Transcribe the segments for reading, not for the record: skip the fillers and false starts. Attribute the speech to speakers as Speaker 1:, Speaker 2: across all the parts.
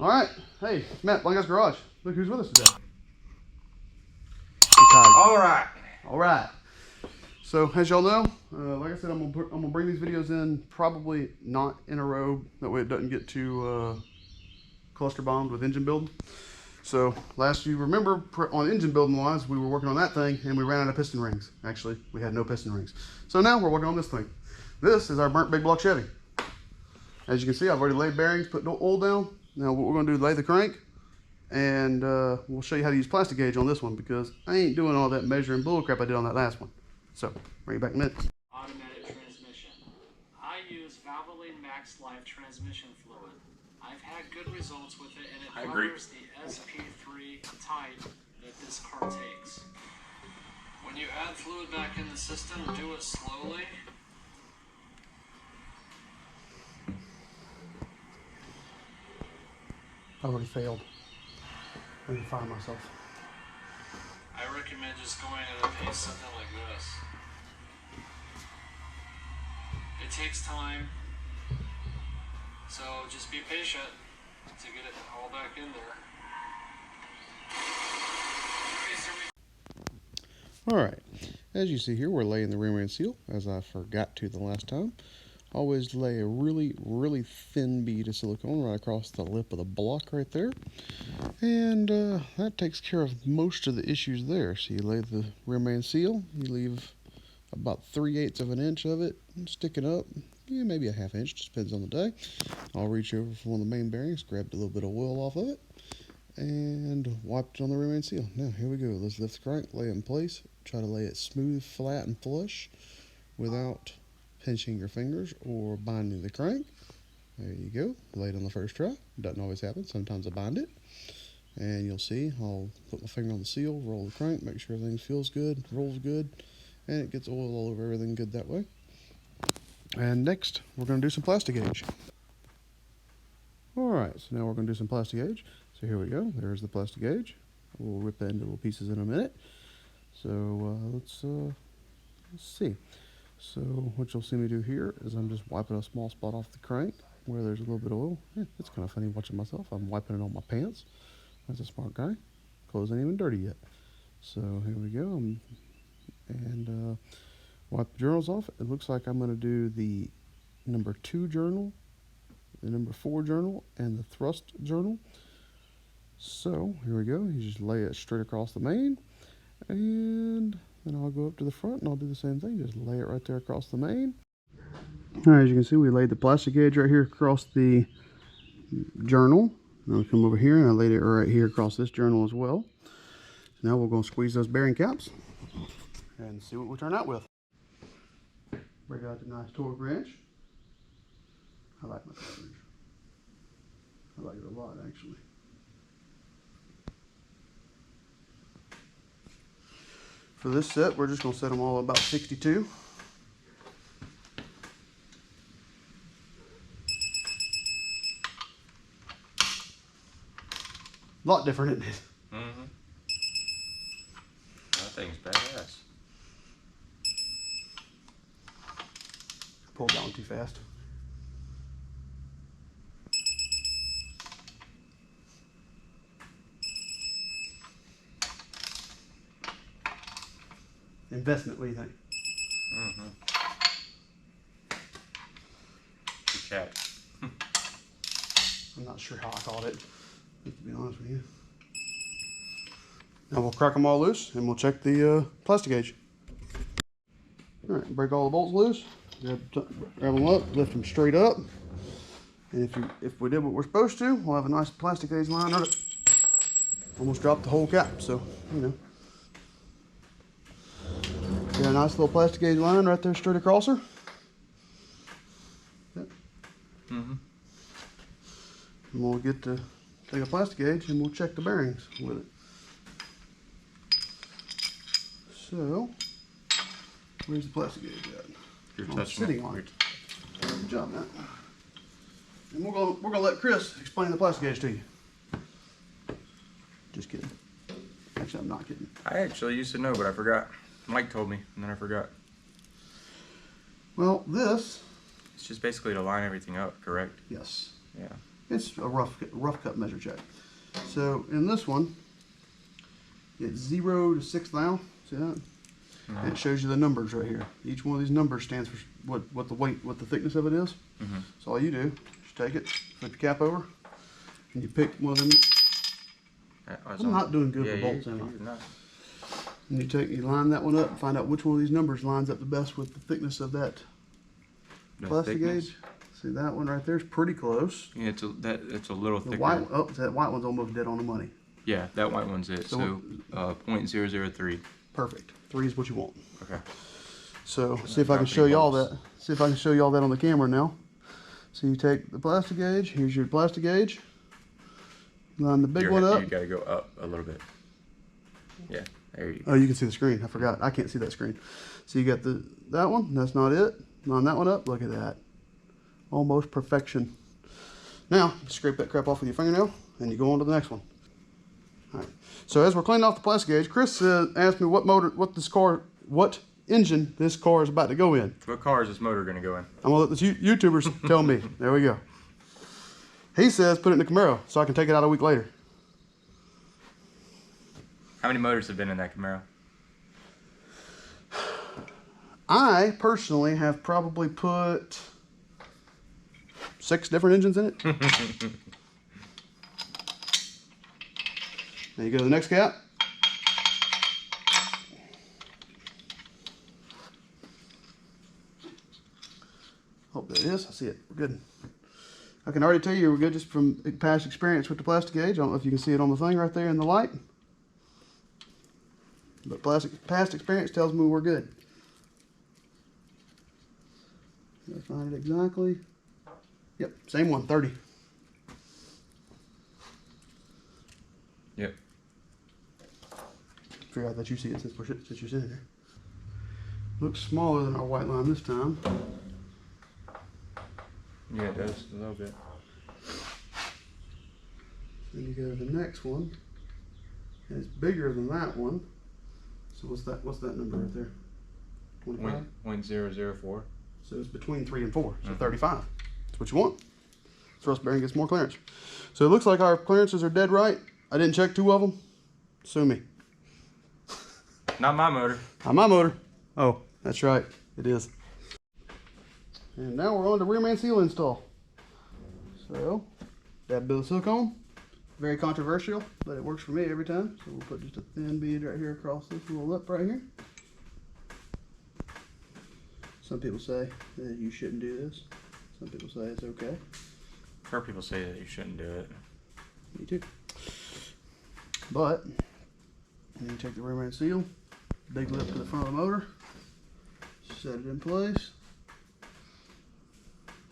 Speaker 1: All right. Hey, Matt, Blind Guys Garage. Look who's with us today.
Speaker 2: All right.
Speaker 1: All right. So as y'all know, like I said, I'm gonna bring these videos in probably not in a row. That way it doesn't get too cluster bombed with engine building. So last you remember on engine building wise, we were working on that thing and we ran out of piston rings. Actually, we had no piston rings. So now we're working on this thing. This is our burnt big block Chevy. As you can see, I've already laid bearings, put the oil down. Now what we're gonna do is lay the crank, and we'll show you how to use plastic gauge on this one because I ain't doing all that measuring bull crap I did on that last one. So, bring it back in a minute.
Speaker 3: Automatic transmission. I use Valvoline Max Life transmission fluid. I've had good results with it, and it covers the SP3 type that this car takes. When you add fluid back in the system, do it slowly.
Speaker 1: I already failed. I need to fire myself.
Speaker 3: I recommend just going at a pace something like this. It takes time, so just be patient to get it all back in there.
Speaker 1: Alright, as you see here, we're laying the rim and seal, as I forgot to the last time. Always lay a really thin bead of silicone right across the lip of the block right there. And that takes care of most of the issues there. So you lay the rim and seal, you leave about 3/8 of an inch of it sticking up. Yeah, maybe a ½ inch, just depends on the day. I'll reach over for one of the main bearings, grabbed a little bit of oil off of it, and wiped it on the rim and seal. Now, here we go. Let's lift the crank, lay it in place. Try to lay it smooth, flat, and flush without pinching your fingers or binding the crank. There you go. Lay it on the first try. Doesn't always happen. Sometimes I bind it. And you'll see, I'll put my finger on the seal, roll the crank, make sure everything feels good, rolls good, and it gets oil all over everything good that way. And next, we're going to do some plastic gauge. Alright, so now we're going to do some plastic gauge. So here we go. There's the plastic gauge. We'll rip that into little pieces in a minute. So let's see. So what you'll see me do here is I'm just wiping a small spot off the crank where there's a little bit of oil. It's kind of funny watching myself. I'm wiping it on my pants. That's a smart guy. Clothes ain't even dirty yet. So here we go. And wipe the journals off. It looks like I'm going to do the number 2 journal, the number 4 journal, and the thrust journal. So here we go. You just lay it straight across the main, and then I'll go up to the front and I'll do the same thing. Just lay it right there across the main. All right, as you can see, we laid the plastic gauge right here across the journal. I'll come over here and I laid it right here across this journal as well. So now we're going to squeeze those bearing caps and see what we turn out with. Break out the nice torque wrench. I like my torque wrench. I like it a lot, actually. For this set, we're just going to set them all about 62. A lot different, isn't it?
Speaker 2: Mm-hmm. That thing's badass.
Speaker 1: Pulled down too fast. Investment, what do you think?
Speaker 2: Mm-hmm. Good catch.
Speaker 1: I'm not sure how I caught it, to be honest with you. Now we'll crack them all loose and we'll check the plastic gauge. All right, break all the bolts loose. Grab them up, lift them straight up. And if we did what we're supposed to, we'll have a nice plastic gauge line on it. Almost dropped the whole cap, so, you know. Got a nice little plastic gauge line right there straight across her. Yep.
Speaker 2: Mm-hmm.
Speaker 1: And we'll get to take a plastic gauge and we'll check the bearings with it. So, where's the plastic gauge at?
Speaker 2: You're
Speaker 1: touching sitting
Speaker 2: it.
Speaker 1: on it. Good job, Matt. And we're gonna let Chris explain the plastic gauge to you. Just kidding. Actually, I'm not kidding.
Speaker 2: I actually used to know, but I forgot. Mike told me, and then I forgot.
Speaker 1: Well, this...
Speaker 2: It's just basically to line everything up, correct?
Speaker 1: Yes.
Speaker 2: Yeah.
Speaker 1: It's a rough cut measure check. So in this one, it's 0 to 6 thou. See that? And it shows you the numbers right here. Each one of these numbers stands for what the weight, what the thickness of it is. So all you do is take it, flip your cap over, and you pick one of them. I'm not doing good for bolts, am I? And you line that one up and find out which one of these numbers lines up the best with the thickness of that plastic gauge. See, that one right there is pretty close.
Speaker 2: Yeah, it's a little thicker.
Speaker 1: That white one's almost dead on the money.
Speaker 2: Yeah, that white one's it. So 0.003.
Speaker 1: Perfect. 3 is what you want.
Speaker 2: Okay.
Speaker 1: So see if I can show you all that. See if I can show you all that on the camera now. So you take the plastic gauge. Here's your plastic gauge. Line the big one up.
Speaker 2: You gotta go up a little bit. Yeah. There you go.
Speaker 1: Oh, you can see the screen. I forgot. I can't see that screen. So you got that one. That's not it. Line that one up. Look at that. Almost perfection. Now, you scrape that crap off with your fingernail, and you go on to the next one. All right. So as we're cleaning off the plastic gauge, Chris asked me what engine this car is about to go in.
Speaker 2: What car is this motor gonna go in?
Speaker 1: I'm gonna let the YouTubers tell me. There we go. He says put it in the Camaro so I can take it out a week later.
Speaker 2: How many motors have been in that Camaro?
Speaker 1: I personally have probably put 6 different engines in it. Now you go to the next cap. Hope that is. I see it. We're good. I can already tell you we're good just from past experience with the plastic gauge. I don't know if you can see it on the thing right there in the light. But past experience tells me we're good. Let's find it exactly. Yep, same one, 30.
Speaker 2: Yep.
Speaker 1: Figure out that you see it since you're sitting there. Looks smaller than our white line this time.
Speaker 2: Yeah, it does a little bit.
Speaker 1: Then you go to the next one, and it's bigger than that one. So what's that number right there? 25?
Speaker 2: 0.004.
Speaker 1: So it's between 3 and 4, so 35. That's what you want. Thrust bearing gets more clearance. So it looks like our clearances are dead right. I didn't check 2 of them. Sue me.
Speaker 2: Not my motor.
Speaker 1: Not my motor. Oh, that's right. It is. And now we're on to rear main seal install. So, that bit of silicone. Very controversial, but it works for me every time. So we'll put just a thin bead right here across this little lip right here. Some people say that you shouldn't do this. Some people say it's okay.
Speaker 2: I've heard people say that you shouldn't do it.
Speaker 1: Me too. But, then you take the rear main seal, big lip to the front of the motor, set it in place.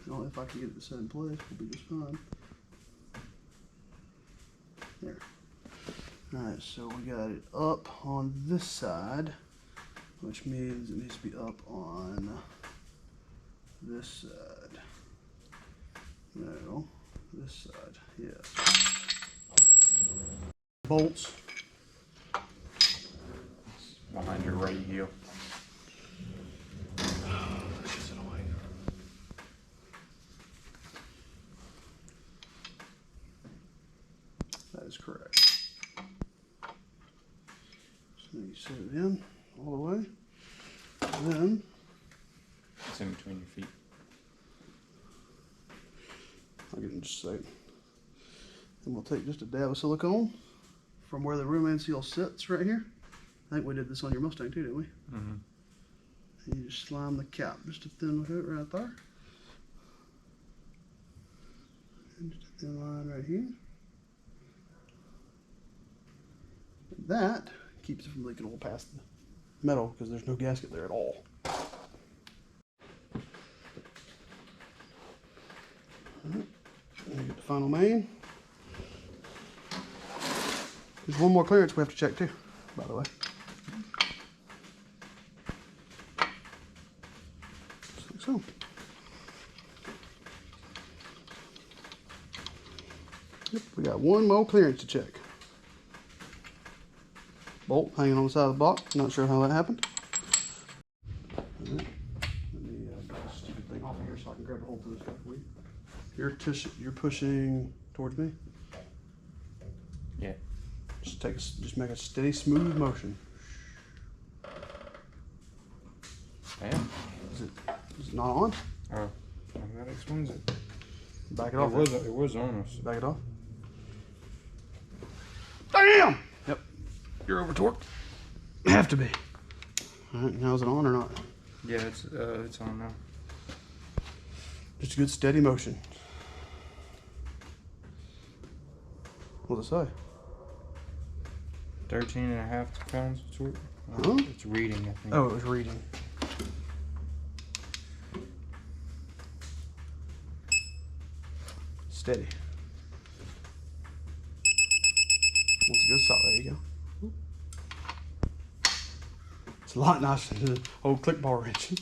Speaker 1: Well, if I can get it to set in place, we'll be just fine. There. Alright, so we got it up on this side, which means it needs to be up on this side. No, this side, yes. Bolts.
Speaker 2: Behind your right heel.
Speaker 1: That is correct. So you set it in all the way. And then
Speaker 2: It's in between your feet.
Speaker 1: I'll get it in just a second. Then we'll take just a dab of silicone from where the rear main seal sits right here. I think we did this on your Mustang too, didn't we?
Speaker 2: Mm-hmm.
Speaker 1: And you just slime the cap just a thin hook right there. And just a thin line right here. And that keeps it from leaking all past the metal because there's no gasket there at all. Alright, and you get the final main. There's one more clearance we have to check too, by the way. Just like so. Yep, we got one more clearance to check. Bolt hanging on the side of the box. Not sure how that happened. All right. Let me get this stupid thing off of here so I can grab a hold of this stuff for you. Here too. you're pushing towards me.
Speaker 2: Yeah.
Speaker 1: Just make a steady, smooth motion.
Speaker 2: Yeah.
Speaker 1: Is it not on?
Speaker 2: Oh, that explains it.
Speaker 1: Back it off.
Speaker 2: It was on us.
Speaker 1: Back it off. Damn! Yep. You're over torqued. Have to be. Alright, now is it on or not?
Speaker 2: Yeah, it's on now.
Speaker 1: Just a good steady motion. What does it say?
Speaker 2: 13.5 pounds of torque.
Speaker 1: Huh?
Speaker 2: It's reading, I think.
Speaker 1: Oh, it was reading. Steady. Once it goes solid, there you go. It's a lot nicer than the old click bar wrench.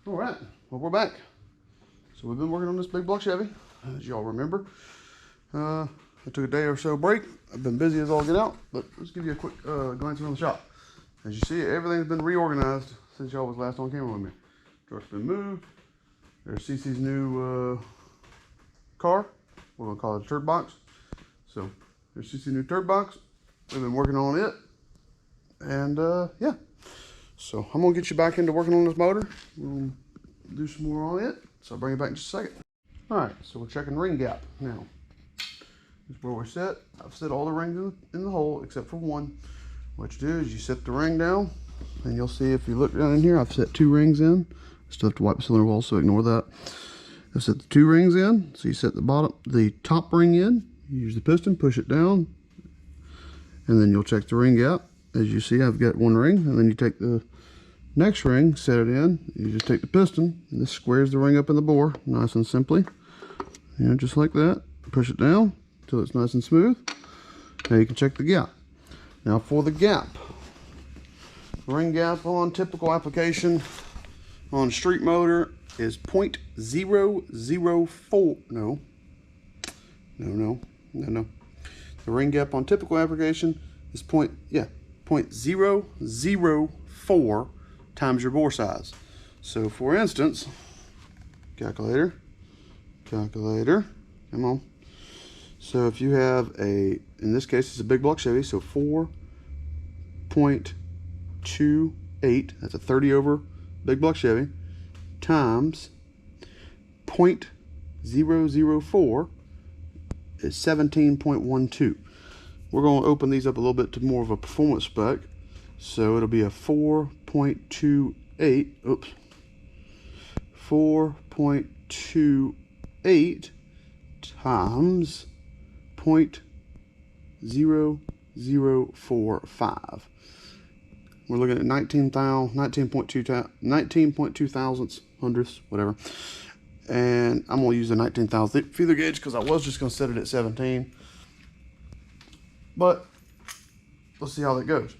Speaker 1: All right, well, we're back. So we've been working on this big block Chevy, as y'all remember. I took a day or so break. I've been busy as all get out, but let's give you a quick glance around the shop. As you see, everything's been reorganized since y'all was last on camera with me. Truck's been moved. There's Cece's new car. We're gonna call it a turd box. So there's Cece's new turd box. We've been working on it, and yeah. So I'm gonna get you back into working on this motor. We'll do some more on it. So I'll bring it back in just a second. All right, so we're checking ring gap now. This is where we're set. I've set all the rings in the hole except for one. What you do is you set the ring down, and you'll see if you look down in here, I've set 2 rings in. I still have to wipe the cylinder wall, so ignore that. I've set the 2 rings in. So you set the top ring in. You use the piston, push it down, and then you'll check the ring gap. As you see, I've got 1 ring, and then you take the next ring, set it in. You just take the piston, and this squares the ring up in the bore, nice and simply. You know, just like that. Push it down until it's nice and smooth. Now you can check the gap. Now for the gap, ring gap on typical application on street motor is 0.004. No. The ring gap on typical application is 0.004 times your bore size. So for instance, calculator, come on. So if you have in this case it's a big block Chevy, so 4.28, that's a 30 over big block Chevy, times 0.004 is 17.12. We're going to open these up a little bit to more of a performance spec. So it'll be a 4.28, oops, 4.28 times 0.0045. We're looking at 19.2 thousandths, hundredths, whatever. And I'm going to use the 19,000 feeler gauge because I was just going to set it at 17. But let's see how that goes.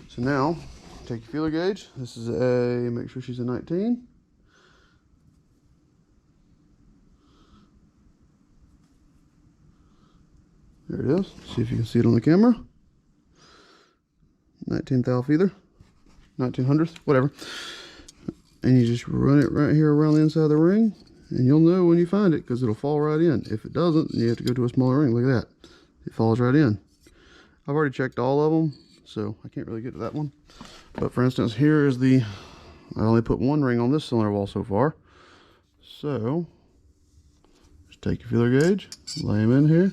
Speaker 1: So now, take your feeler gauge. This is make sure she's a 19. There it is. See if you can see it on the camera. 19 thou feather. 1900th, whatever. And you just run it right here around the inside of the ring. And you'll know when you find it because it'll fall right in. If it doesn't, then you have to go to a smaller ring. Look at that. It falls right in. I've already checked all of them, so I can't really get to that one. But for instance, here is I only put 1 ring on this cylinder wall so far. So, just take your feeler gauge, lay them in here,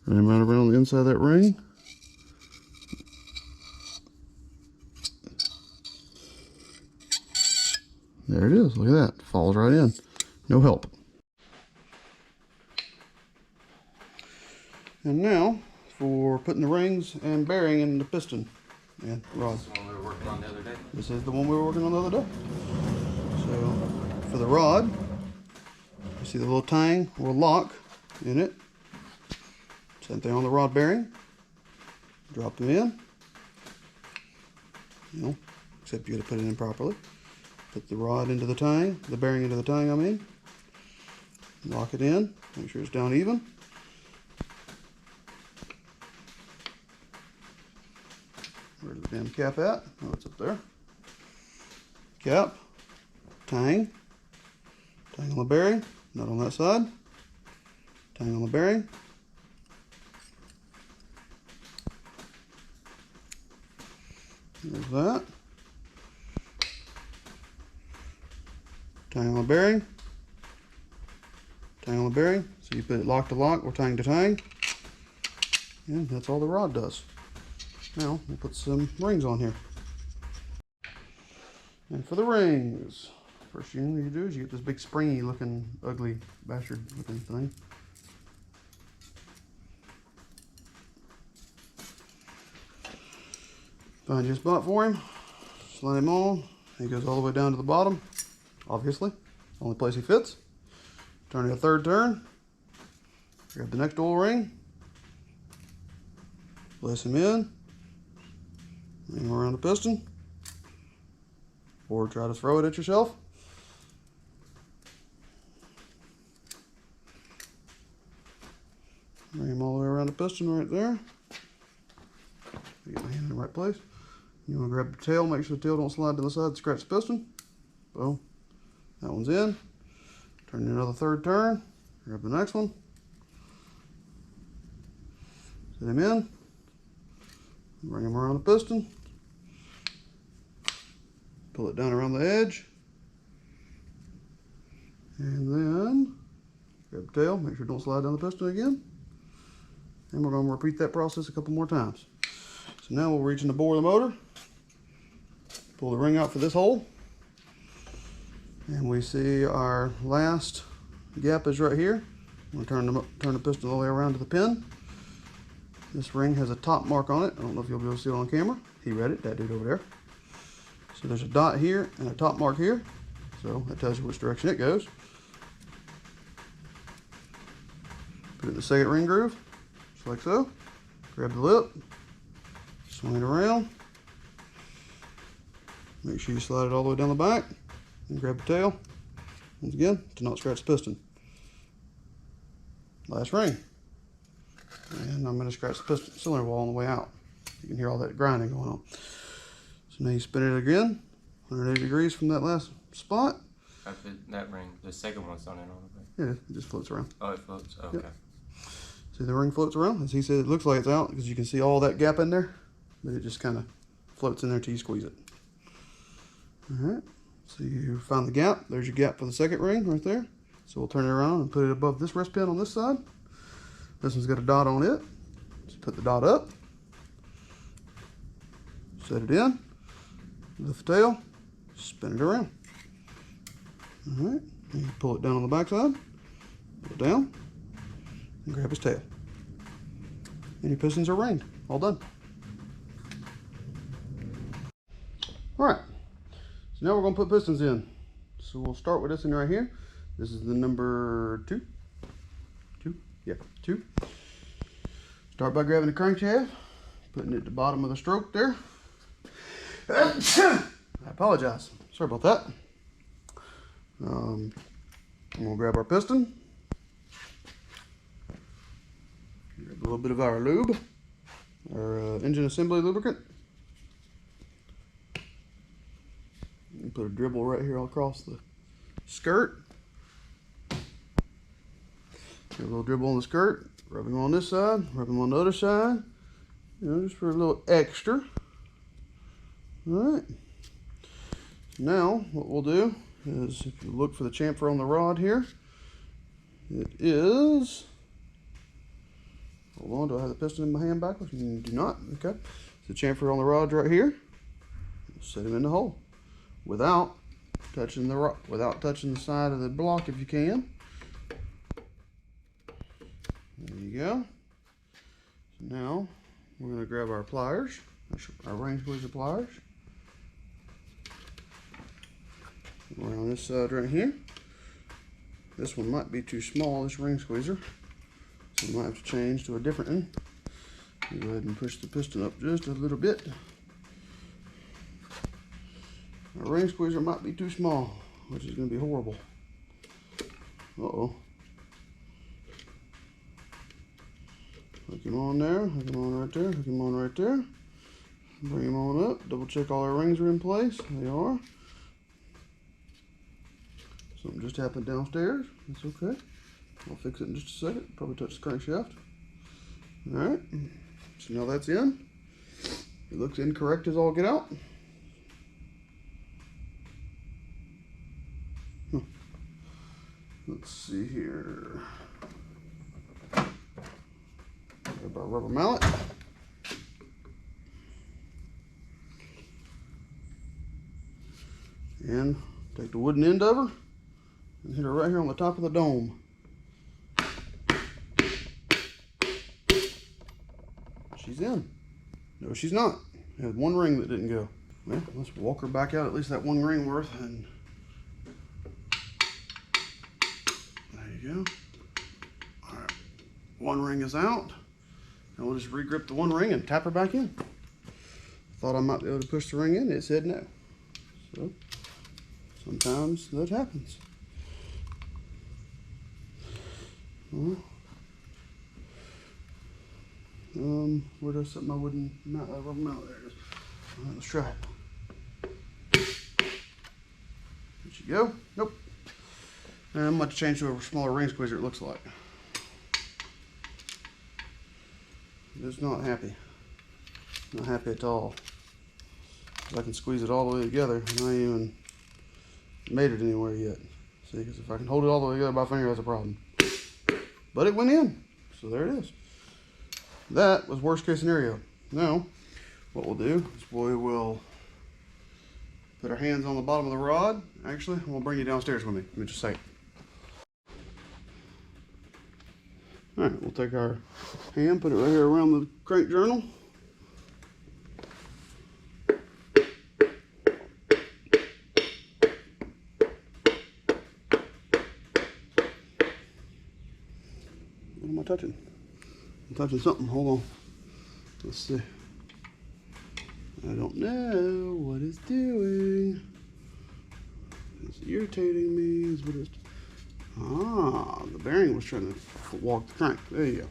Speaker 1: run them right around the inside of that ring. There it is, look at that, falls right in, no help. And now, for putting the rings and bearing in the piston and rod.
Speaker 2: This is the one we were working on the other day.
Speaker 1: This is the one we were working on the other day. So for the rod, you see the little tang or lock in it. Same thing on the rod bearing. Drop them in. You know, except you got to put it in properly. Put the rod into the tang, the bearing into the tang, I mean. Lock it in, make sure it's down even. Where's the damn cap at? Oh, it's up there. Cap, tang, tang on the bearing, not on that side, tang on the bearing. There's that. Tang on the bearing. Tang on the bearing. So you put it lock to lock or tang to tang. And that's all the rod does. Now we'll put some rings on here. And for the rings, first thing you do is you get this big springy looking, ugly, bastard looking thing. Find your spot for him, slide him on. He goes all the way down to the bottom, obviously, only place he fits. Turn it a third turn, grab the next oil ring, place him in, ring him around the piston, or try to throw it at yourself. Ring him all the way around the piston right there. Get my hand in the right place. You want to grab the tail, make sure the tail don't slide to the side, scratch the piston. Boom. That one's in. Turn it another third turn. Grab the next one. Set him in. Bring him around the piston. Pull it down around the edge. And then grab the tail, make sure it don't slide down the piston again. And we're going to repeat that process a couple more times. So now we'll reach in the bore of the motor, pull the ring out for this hole, and we see our last gap is right here. We'll turn the piston all the way around to the pin. This ring has a top mark on it. I don't know if you'll be able to see it on camera. He read it, that dude over there. So there's a dot here and a top mark here. So that tells you which direction it goes. Put it in the second ring groove, just like so. Grab the lip. Swing it around. Make sure you slide it all the way down the back and grab the tail. Once again, to not scratch the piston. Last ring. And I'm going to scratch the piston cylinder wall on the way out. You can hear all that grinding going on. So now you spin it again, 180 degrees from that last spot.
Speaker 4: After that ring, the second one's on it all the way.
Speaker 1: Yeah, it just floats around.
Speaker 4: Oh, it floats. Oh, okay.
Speaker 1: Yep. See the ring floats around? As he said, it looks like it's out because you can see all that gap in there. But it just kind of floats in there till you squeeze it. Alright, so you found the gap. There's your gap for the second ring right there. So we'll turn it around and put it above this rest pin on this side. This one's got a dot on it. So put the dot up. Set it in. Lift the tail. Spin it around. Alright, and you pull it down on the back side. Pull it down. And grab his tail. And your pistons are ringed. All done. Alright, so now we're going to put pistons in. So we'll start with this one right here. This is the number 2. 2? Yeah, 2. Start by grabbing the crankshaft, putting it at the bottom of the stroke there. I apologize. Sorry about that. I'm going to grab our piston. Grab a little bit of our lube, our engine assembly lubricant. And put a dribble right here all across the skirt. Get a little dribble on the skirt, rubbing on this side, rubbing on the other side. You know, just for a little extra. Alright. Now, what we'll do is, if you look for the chamfer on the rod here, it is, hold on, do I have the piston in my hand backwards? You do not, okay. The chamfer on the rod right here. Set him in the hole without touching the side of the block if you can. There you go. So now we're going to grab our pliers, our ring squeezer pliers. Around this side right here. This one might be too small, this ring squeezer, so we might have to change to a different one. Go ahead and push the piston up just a little bit. Our ring squeezer might be too small, which is going to be horrible. Uh-oh. Hook him on there, hook him on right there, hook him on right there. Bring him on up, double check all our rings are in place. They are. Something just happened downstairs. That's okay. I'll fix it in just a second. Probably touch the crankshaft. Alright. So now that's in. It looks incorrect as all get out. Let's see here. Grab our rubber mallet. And take the wooden end over and hit her right here on the top of the dome. She's in. No, she's not. I had one ring that didn't go. Well, let's walk her back out, at least that one ring worth, and there you go. All right, one ring is out. And we'll just regrip the one ring and tap her back in. Thought I might be able to push the ring in. It said no. So sometimes that happens. Where did I set my wooden rubber mallet? There it is. All right, let's try it. There she go. Nope. And I'm about to change to a smaller ring squeezer, it looks like. Just not happy. Not happy at all. I can squeeze it all the way together, and I ain't even made it anywhere yet. See, because if I can hold it all the way together by finger, that's a problem. But it went in, so there it is. That was worst case scenario. Now, what we'll do is we will put our hands on the bottom of the rod. Actually, we'll bring you downstairs with me. Let me just say. All right, we'll take our hand, put it right here around the crank journal. What am I touching? I'm touching something. Hold on. Let's see. I don't know what it's doing. It's irritating me. Is what it's. Ah, the bearing was trying to walk the crank. There you go.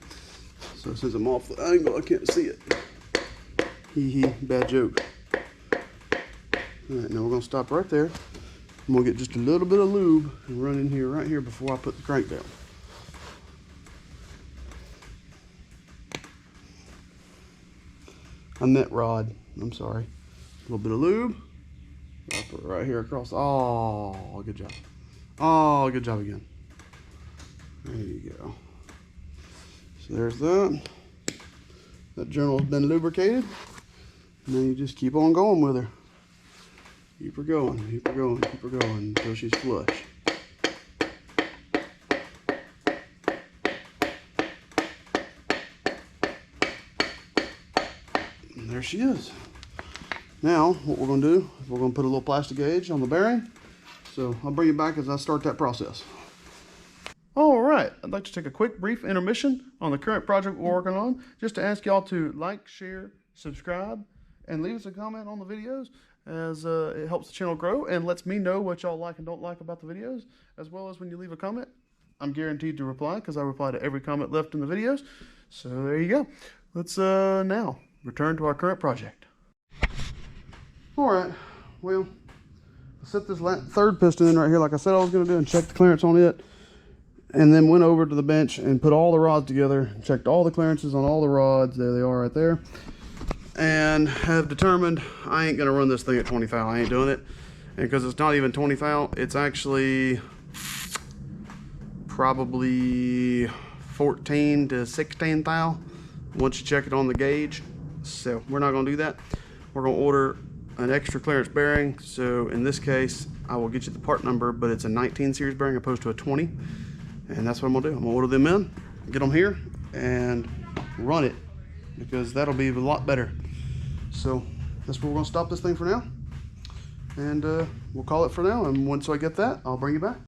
Speaker 1: So since I'm off the angle, I can't see it. Hee hee, bad joke. Alright, now we're going to stop right there. I'm going to get just a little bit of lube and run in here, right here, before I put the crank down. I meant rod. I'm sorry. A little bit of lube. I'll put it right here across. Oh, good job. Oh, good job again. There you go. So there's that. That journal's been lubricated. And then you just keep on going with her. Keep her going, keep her going, keep her going until she's flush. And there she is. Now, what we're going to do is we're going to put a little plastic gauge on the bearing. So I'll bring you back as I start that process. All right, I'd like to take a quick brief intermission on the current project we're working on, just to ask y'all to like, share, subscribe, and leave us a comment on the videos, as it helps the channel grow and lets me know what y'all like and don't like about the videos, as well as when you leave a comment, I'm guaranteed to reply, because I reply to every comment left in the videos. So there you go. Let's now return to our current project. All right, well, I set this third piston in right here like I said I was going to do, and check the clearance on it, and then went over to the bench and put all the rods together, checked all the clearances on all the rods. There they are right there. And have determined I ain't going to run this thing at 20 thou. I ain't doing it. And because it's not even 20 thou, it's actually probably 14 to 16 thou once you check it on the gauge. So we're not going to do that. We're going to order an extra clearance bearing. So in this case, I will get you the part number, but it's a 19 series bearing opposed to a 20. And that's what I'm going to do. I'm going to order them in, get them here, and run it, because that'll be a lot better. So that's where we're going to stop this thing for now. And we'll call it for now. And once I get that, I'll bring you back.